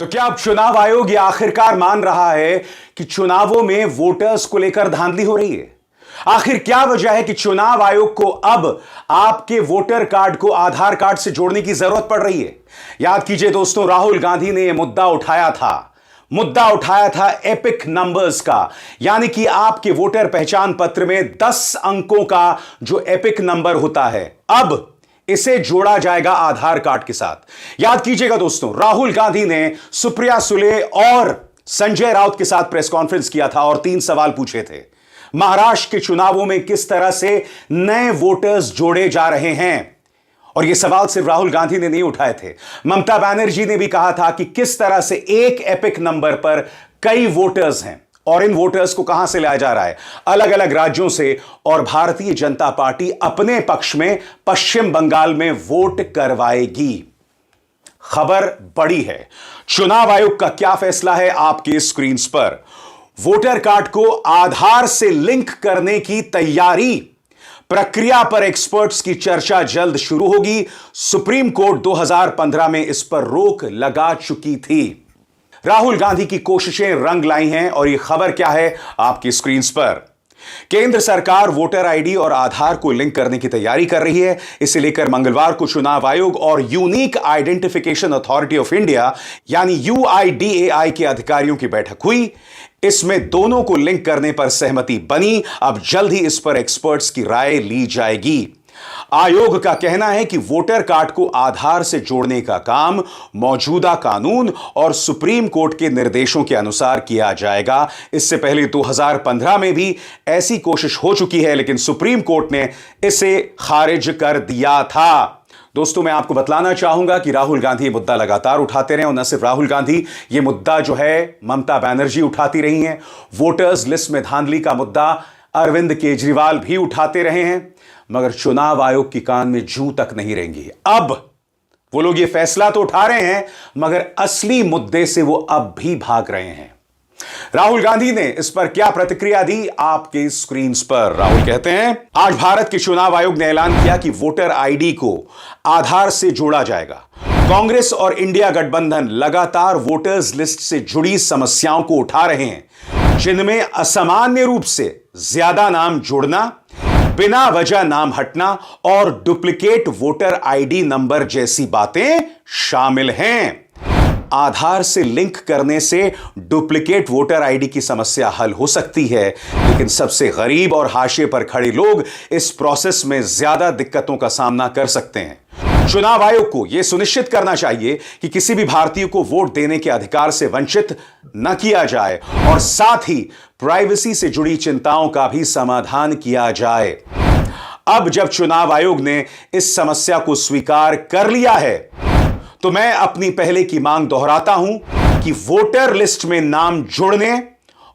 तो क्या अब चुनाव आयोग ये आखिरकार मान रहा है कि चुनावों में वोटर्स को लेकर धांधली हो रही है? आखिर क्या वजह है कि चुनाव आयोग को अब आपके वोटर कार्ड को आधार कार्ड से जोड़ने की जरूरत पड़ रही है? याद कीजिए दोस्तों, राहुल गांधी ने यह मुद्दा उठाया था एपिक नंबर्स का, यानी कि आपके वोटर पहचान पत्र में 10 अंकों का जो एपिक नंबर होता है, अब इसे जोड़ा जाएगा आधार कार्ड के साथ। याद कीजिएगा दोस्तों, राहुल गांधी ने सुप्रिया सुले और संजय राउत के साथ प्रेस कॉन्फ्रेंस किया था और 3 सवाल पूछे थे। महाराष्ट्र के चुनावों में किस तरह से नए वोटर्स जोड़े जा रहे हैं, और यह सवाल सिर्फ राहुल गांधी ने नहीं उठाए थे, ममता बनर्जी ने भी कहा था कि किस तरह से एक एपिक नंबर पर कई वोटर्स हैं और इन वोटर्स को कहां से लाया जा रहा है, अलग अलग राज्यों से। और भारतीय जनता पार्टी अपने पक्ष में पश्चिम बंगाल में वोट करवाएगी। खबर बड़ी है, चुनाव आयोग का क्या फैसला है आपके स्क्रीन पर। वोटर कार्ड को आधार से लिंक करने की तैयारी, प्रक्रिया पर एक्सपर्ट्स की चर्चा जल्द शुरू होगी। सुप्रीम कोर्ट 2015 में इस पर रोक लगा चुकी थी। राहुल गांधी की कोशिशें रंग लाई हैं और यह खबर क्या है आपकी स्क्रीन पर। केंद्र सरकार वोटर आईडी और आधार को लिंक करने की तैयारी कर रही है। इसे लेकर मंगलवार को चुनाव आयोग और unique identification authority of India यानी यूआईडीएआई के अधिकारियों की बैठक हुई। इसमें दोनों को लिंक करने पर सहमति बनी। अब जल्द ही इस पर एक्सपर्ट्स की राय ली जाएगी। आयोग का कहना है कि वोटर कार्ड को आधार से जोड़ने का काम मौजूदा कानून और सुप्रीम कोर्ट के निर्देशों के अनुसार किया जाएगा। इससे पहले 2015 में भी ऐसी कोशिश हो चुकी है, लेकिन सुप्रीम कोर्ट ने इसे खारिज कर दिया था। दोस्तों, मैं आपको बतलाना चाहूंगा कि राहुल गांधी ये मुद्दा लगातार उठाते रहे, और न सिर्फ राहुल गांधी, ये मुद्दा जो है ममता बनर्जी उठाती रही हैं। वोटर्स लिस्ट में धांधली का मुद्दा अरविंद केजरीवाल भी उठाते रहे हैं, मगर चुनाव आयोग की कान में जू तक नहीं रहेंगी। अब वो लोग ये फैसला तो उठा रहे हैं, मगर असली मुद्दे से वो अब भी भाग रहे हैं। राहुल गांधी ने इस पर क्या प्रतिक्रिया दी आपके स्क्रीन पर। राहुल कहते हैं, आज भारत के चुनाव आयोग ने ऐलान किया कि वोटर आईडी को आधार से जोड़ा जाएगा। कांग्रेस और इंडिया गठबंधन लगातार वोटर्स लिस्ट से जुड़ी समस्याओं को उठा रहे हैं, जिनमें असामान्य रूप से ज्यादा नाम जोड़ना, बिना वजह नाम हटना और डुप्लीकेट वोटर आईडी नंबर जैसी बातें शामिल हैं। आधार से लिंक करने से डुप्लीकेट वोटर आईडी की समस्या हल हो सकती है, लेकिन सबसे गरीब और हाशिए पर खड़े लोग इस प्रोसेस में ज्यादा दिक्कतों का सामना कर सकते हैं। चुनाव आयोग को यह सुनिश्चित करना चाहिए कि किसी भी भारतीय को वोट देने के अधिकार से वंचित न किया जाए और साथ ही प्राइवेसी से जुड़ी चिंताओं का भी समाधान किया जाए। अब जब चुनाव आयोग ने इस समस्या को स्वीकार कर लिया है, तो मैं अपनी पहले की मांग दोहराता हूं कि वोटर लिस्ट में नाम जोड़ने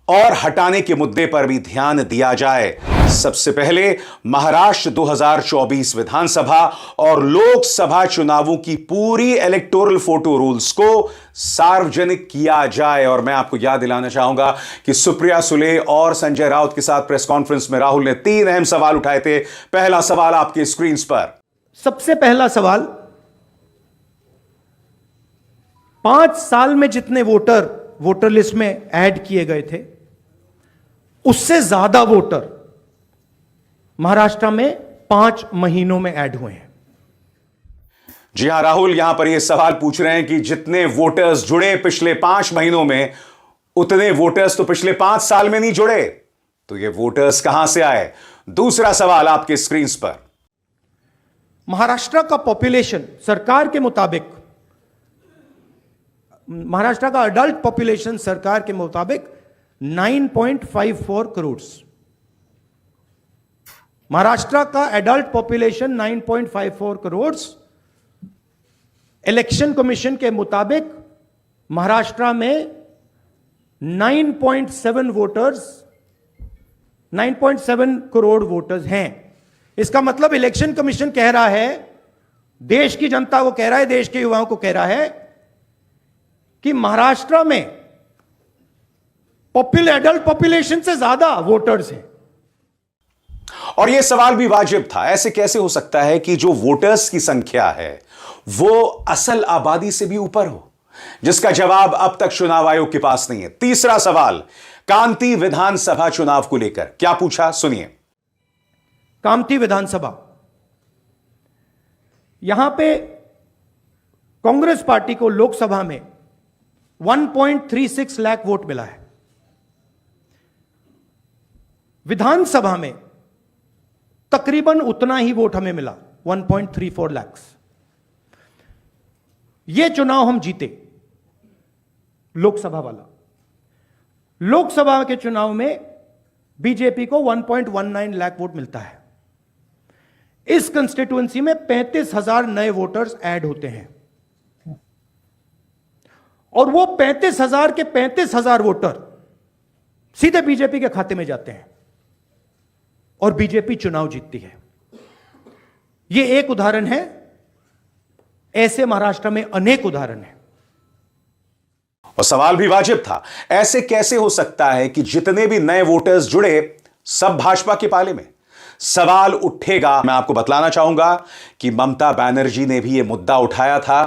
और हटाने के मुद्दे पर भी ध्यान दिया जाए। सबसे पहले महाराष्ट्र 2024 विधानसभा और लोकसभा चुनावों की पूरी इलेक्टोरल फोटो रूल्स को सार्वजनिक किया जाए। और मैं आपको याद दिलाना चाहूंगा कि सुप्रिया सुले और संजय राउत के साथ प्रेस कॉन्फ्रेंस में राहुल ने 3 अहम सवाल उठाए थे। पहला सवाल आपके स्क्रीन पर। सबसे पहला सवाल, 5 साल में जितने वोटर लिस्ट में ऐड किए गए थे, उससे ज्यादा वोटर महाराष्ट्र में 5 महीनों में ऐड हुए हैं। जी हां राहुल, यहां पर यह सवाल पूछ रहे हैं कि जितने वोटर्स जुड़े पिछले 5 महीनों में, उतने वोटर्स तो पिछले 5 साल में नहीं जुड़े, तो ये वोटर्स कहां से आए? दूसरा सवाल आपके स्क्रीन पर। महाराष्ट्र का पॉपुलेशन सरकार के मुताबिक, महाराष्ट्र का अडल्ट पॉपुलेशन सरकार के मुताबिक 9.54 करोड़। महाराष्ट्र का adult population 9.54 crore. Election commission के मुताबिक महाराष्ट्र में 9.7 करोड़ वोटर्स हैं। इसका मतलब इलेक्शन कमीशन कह रहा है, देश की जनता को कह रहा है, देश के युवाओं को कह रहा है कि महाराष्ट्र में एडल्ट पॉपुलेशन से ज्यादा वोटर्स हैं। और यह सवाल भी वाजिब था, ऐसे कैसे हो सकता है कि जो वोटर्स की संख्या है वो असल आबादी से भी ऊपर हो? जिसका जवाब अब तक चुनाव आयोग के पास नहीं है। तीसरा सवाल कांती विधानसभा चुनाव को लेकर क्या पूछा, सुनिए। कामती विधानसभा, यहां पे कांग्रेस पार्टी को लोकसभा में 1.36 लाख वोट मिला है। विधानसभा में तकरीबन उतना ही वोट हमें मिला, 1.34 लाख। यह चुनाव हम जीते, लोकसभा वाला। लोकसभा के चुनाव में बीजेपी को 1.19 लाख वोट मिलता है। इस कंस्टिट्यूएंसी में 35,000 नए वोटर्स ऐड होते हैं और वो 35,000 के 35,000 वोटर सीधे बीजेपी के खाते में जाते हैं और बीजेपी चुनाव जीतती है। यह एक उदाहरण है, ऐसे महाराष्ट्र में अनेक उदाहरण हैं। और सवाल भी वाजिब था, ऐसे कैसे हो सकता है कि जितने भी नए वोटर्स जुड़े सब भाजपा के पाले में? सवाल उठेगा। मैं आपको बतलाना चाहूंगा कि ममता बनर्जी ने भी यह मुद्दा उठाया था।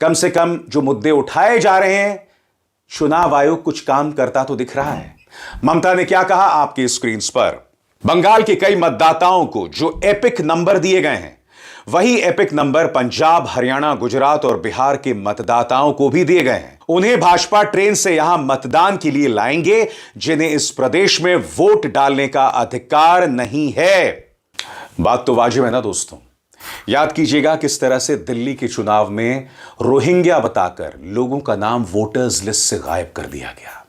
कम से कम जो मुद्दे उठाए जा रहे हैं, चुनाव आयोग कुछ काम करता तो दिख रहा है। ममता ने क्या कहा आपकी स्क्रीन पर। बंगाल के कई मतदाताओं को जो एपिक नंबर दिए गए हैं, वही एपिक नंबर पंजाब, हरियाणा, गुजरात और बिहार के मतदाताओं को भी दिए गए हैं। उन्हें भाजपा ट्रेन से यहां मतदान के लिए लाएंगे, जिन्हें इस प्रदेश में वोट डालने का अधिकार नहीं है। बात तो वाजिब है ना दोस्तों। याद कीजिएगा किस तरह से दिल्ली के चुनाव में रोहिंग्या बताकर लोगों का नाम वोटर्स लिस्ट से गायब कर दिया गया।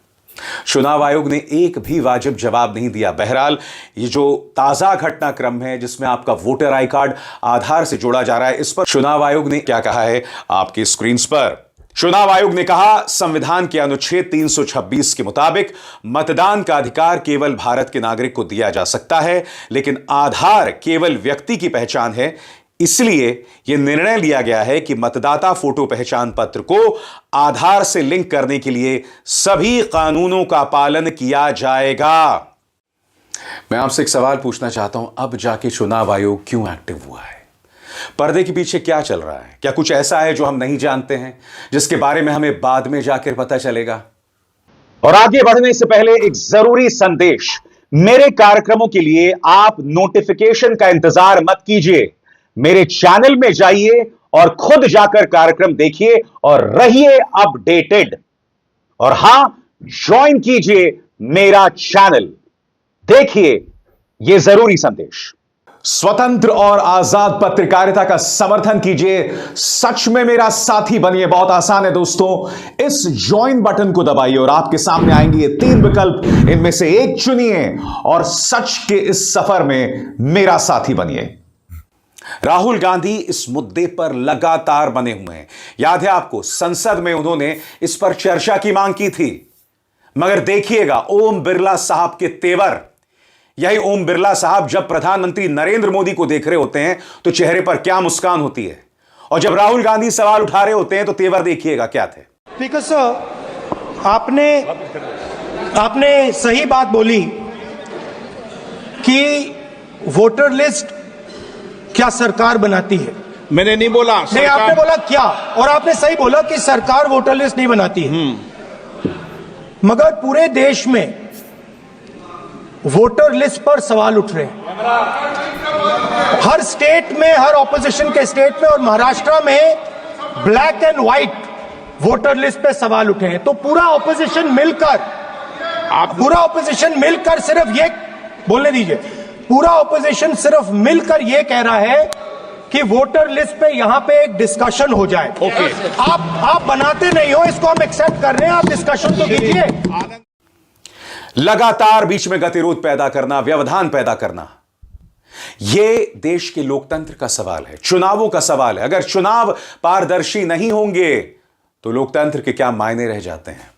चुनाव आयोग ने एक भी वाजिब जवाब नहीं दिया। बहरहाल ये जो ताजा घटनाक्रम है जिसमें आपका वोटर आई कार्ड आधार से जोड़ा जा रहा है, इस पर चुनाव आयोग ने क्या कहा है आपकी स्क्रीन पर। चुनाव आयोग ने कहा, संविधान के अनुच्छेद 326 के मुताबिक मतदान का अधिकार केवल भारत के नागरिक को दिया जा सकता है, लेकिन आधार केवल व्यक्ति की पहचान है। इसलिए यह निर्णय लिया गया है कि मतदाता फोटो पहचान पत्र को आधार से लिंक करने के लिए सभी कानूनों का पालन किया जाएगा। मैं आपसे एक सवाल पूछना चाहता हूं, अब जाके चुनाव आयोग क्यों एक्टिव हुआ है? पर्दे के पीछे क्या चल रहा है? क्या कुछ ऐसा है जो हम नहीं जानते हैं, जिसके बारे में हमें बाद में जाकर पता चलेगा? और आगे बढ़ने से पहले एक जरूरी संदेश, मेरे कार्यक्रमों के लिए आप नोटिफिकेशन का इंतजार मत कीजिए। मेरे चैनल में जाइए और खुद जाकर कार्यक्रम देखिए और रहिए अपडेटेड। और हां, ज्वाइन कीजिए मेरा चैनल, देखिए यह जरूरी संदेश। स्वतंत्र और आजाद पत्रकारिता का समर्थन कीजिए, सच में मेरा साथी बनिए। बहुत आसान है दोस्तों, इस ज्वाइन बटन को दबाइए और आपके सामने आएंगे ये 3 विकल्प, इनमें से एक चुनिए और सच के इस सफर में मेरा साथी बनिए। राहुल गांधी इस मुद्दे पर लगातार बने हुए हैं। याद है आपको, संसद में उन्होंने इस पर चर्चा की मांग की थी, मगर देखिएगा ओम बिरला साहब के तेवर। यही ओम बिरला साहब जब प्रधानमंत्री नरेंद्र मोदी को देख रहे होते हैं तो चेहरे पर क्या मुस्कान होती है, और जब राहुल गांधी सवाल उठा रहे होते हैं तो तेवर देखिएगा क्या थे। स्पीकर सर, आपने सही बात बोली कि वोटर लिस्ट क्या सरकार बनाती है। मैंने नहीं बोला नहीं, आपने बोला क्या, और आपने सही बोला कि सरकार वोटर लिस्ट नहीं बनाती है। मगर पूरे देश में वोटर लिस्ट पर सवाल उठ रहे हैं, हर स्टेट में, हर ऑपोजिशन के स्टेट में, और महाराष्ट्र में black and white voter list पे सवाल उठे हैं। तो पूरा ऑपोजिशन मिलकर सिर्फ ये बोलने दीजिए, पूरा ऑपोजिशन सिर्फ मिलकर यह कह रहा है कि वोटर लिस्ट पे यहां पे एक डिस्कशन हो जाए। ओके, आप बनाते नहीं हो, इसको हम एक्सेप्ट कर रहे हैं, आप डिस्कशन तो कीजिए। लगातार बीच में गतिरोध पैदा करना, व्यवधान पैदा करना, यह देश के लोकतंत्र का सवाल है, चुनावों का सवाल है। अगर चुनाव पारदर्शी नहीं होंगे तो लोकतंत्र के क्या मायने रह जाते हैं।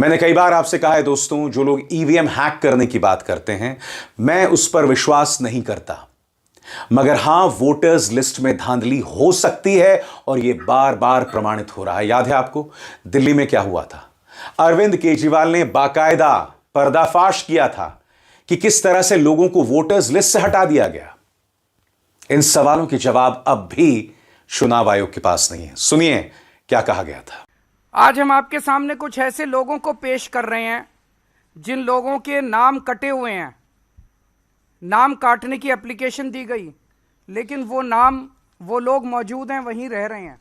मैंने कई बार आपसे कहा है दोस्तों, जो लोग ईवीएम हैक करने की बात करते हैं, मैं उस पर विश्वास नहीं करता, मगर हां, वोटर्स लिस्ट में धांधली हो सकती है और यह बार बार प्रमाणित हो रहा है। याद है आपको दिल्ली में क्या हुआ था? अरविंद केजरीवाल ने बाकायदा पर्दाफाश किया था कि किस तरह से लोगों को वोटर्स लिस्ट से हटा दिया गया। इन सवालों के जवाब अब भी चुनाव आयोग के पास नहीं है। सुनिए क्या कहा गया था। आज हम आपके सामने कुछ ऐसे लोगों को पेश कर रहे हैं जिन लोगों के नाम कटे हुए हैं। नाम काटने की एप्लीकेशन दी गई, लेकिन वो लोग मौजूद हैं, वहीं रह रहे हैं।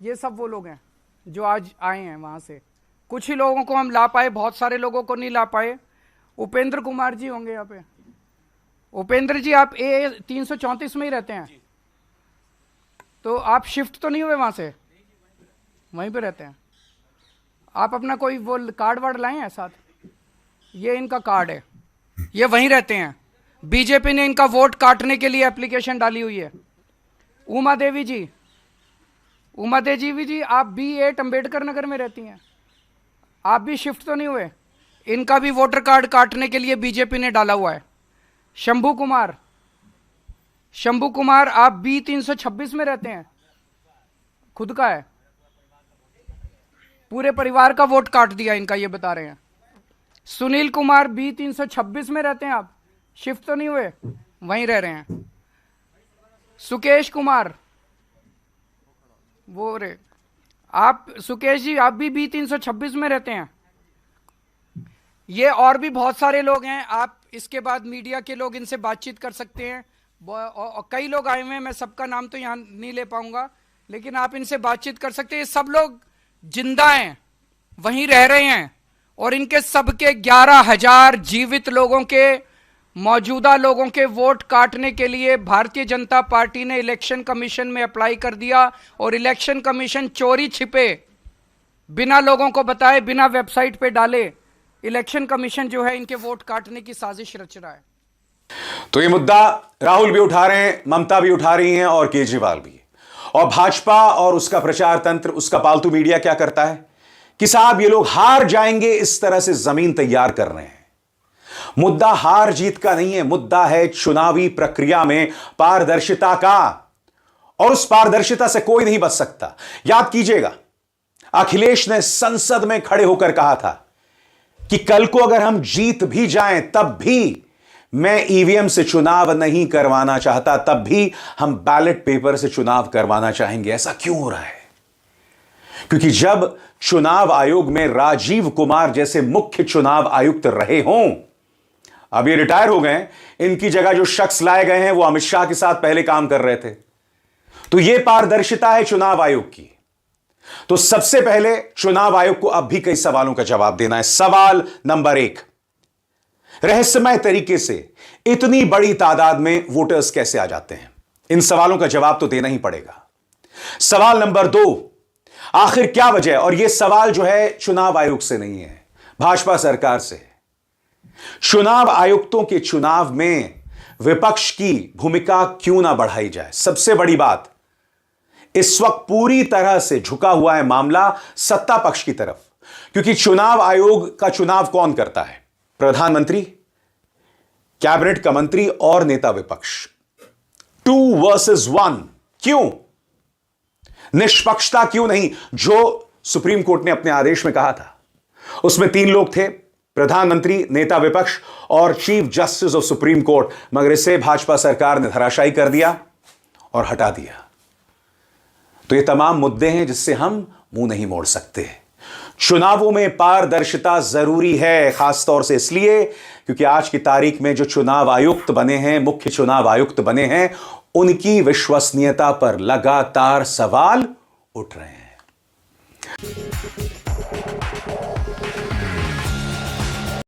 ये सब वो लोग हैं जो आज आए हैं वहां से। कुछ ही लोगों को हम ला पाए, बहुत सारे लोगों को नहीं ला पाए। उपेंद्र कुमार जी होंगे यहाँ पे। उपेंद्र जी, आप ए 334 में ही रहते हैं, तो आप शिफ्ट तो नहीं हुए वहां से? वहीं पे रहते हैं आप? अपना कोई वो कार्ड वार्ड लाए हैं साथ? ये इनका कार्ड है, ये वहीं रहते हैं। बीजेपी ने इनका वोट काटने के लिए एप्लीकेशन डाली हुई है। उमा देवी जी, आप B8 अंबेडकर नगर में रहती हैं, आप भी शिफ्ट तो नहीं हुए? इनका भी वोटर कार्ड काटने के लिए बीजेपी ने डाला हुआ है। शंभू कुमार, आप B326 में रहते हैं, खुद का है, पूरे परिवार का वोट काट दिया इनका, ये बता रहे हैं। सुनील कुमार, B326 में रहते हैं, आप शिफ्ट तो नहीं हुए, वहीं रह रहे हैं। सुकेश कुमार, सुकेश जी, आप भी B326 में रहते हैं। ये और भी बहुत सारे लोग हैं। आप इसके बाद मीडिया के लोग इनसे बातचीत कर सकते हैं। और कई लोग आए हुए हैं, मैं सबका नाम तो यहाँ नहीं ले पाऊंगा, लेकिन आप इनसे बातचीत कर सकते हैं। सब लोग जिंदा हैं, वहीं रह रहे हैं, और इनके सबके 11,000 जीवित लोगों के, मौजूदा लोगों के वोट काटने के लिए भारतीय जनता पार्टी ने इलेक्शन कमीशन में अप्लाई कर दिया। और इलेक्शन कमीशन चोरी छिपे, बिना लोगों को बताए, बिना वेबसाइट पे डाले, इलेक्शन कमीशन जो है इनके वोट काटने की साजिश रच रहा है। तो ये मुद्दा राहुल भी उठा रहे हैं, ममता भी उठा रही हैं, और केजरीवाल भी। और भाजपा और उसका प्रचार तंत्र, उसका पालतू मीडिया क्या करता है कि साहब ये लोग हार जाएंगे, इस तरह से जमीन तैयार कर रहे हैं। मुद्दा हार जीत का नहीं है, मुद्दा है चुनावी प्रक्रिया में पारदर्शिता का, और उस पारदर्शिता से कोई नहीं बच सकता। याद कीजिएगा, अखिलेश ने संसद में खड़े होकर कहा था कि कल को अगर हम जीत भी जाएं तब भी मैं ईवीएम से चुनाव नहीं करवाना चाहता, तब भी हम बैलेट पेपर से चुनाव करवाना चाहेंगे। ऐसा क्यों हो रहा है? क्योंकि जब चुनाव आयोग में राजीव कुमार जैसे मुख्य चुनाव आयुक्त रहे हों, अब ये रिटायर हो गए, इनकी जगह जो शख्स लाए गए हैं वो अमित शाह के साथ पहले काम कर रहे थे, तो ये पारदर्शिता है चुनाव आयोग की। तो सबसे पहले चुनाव आयोग को अब भी कई सवालों का जवाब देना है। सवाल नंबर 1, रहस्यमय तरीके से इतनी बड़ी तादाद में वोटर्स कैसे आ जाते हैं? इन सवालों का जवाब तो देना ही पड़ेगा। सवाल नंबर 2, आखिर क्या वजह? और यह सवाल जो है चुनाव आयोग से नहीं है, भाजपा सरकार से है। चुनाव आयुक्तों के चुनाव में विपक्ष की भूमिका क्यों ना बढ़ाई जाए? सबसे बड़ी बात, इस वक्त पूरी तरह से झुका हुआ है मामला सत्ता पक्ष की तरफ, क्योंकि चुनाव आयोग का चुनाव कौन करता है? प्रधानमंत्री, कैबिनेट का मंत्री और नेता विपक्ष। 2 वर्सेस 1। क्यों? निष्पक्षता क्यों नहीं, जो सुप्रीम कोर्ट ने अपने आदेश में कहा था? उसमें 3 लोग थे, प्रधानमंत्री, नेता विपक्ष और chief justice of supreme court, मगर इसे भाजपा सरकार ने धराशायी कर दिया और हटा दिया। तो ये तमाम मुद्दे हैं जिससे हम मुंह नहीं मोड़ सकते। चुनावों में पारदर्शिता जरूरी है, खासतौर से इसलिए क्योंकि आज की तारीख में जो चुनाव आयुक्त बने हैं, मुख्य चुनाव आयुक्त बने हैं, उनकी विश्वसनीयता पर लगातार सवाल उठ रहे हैं।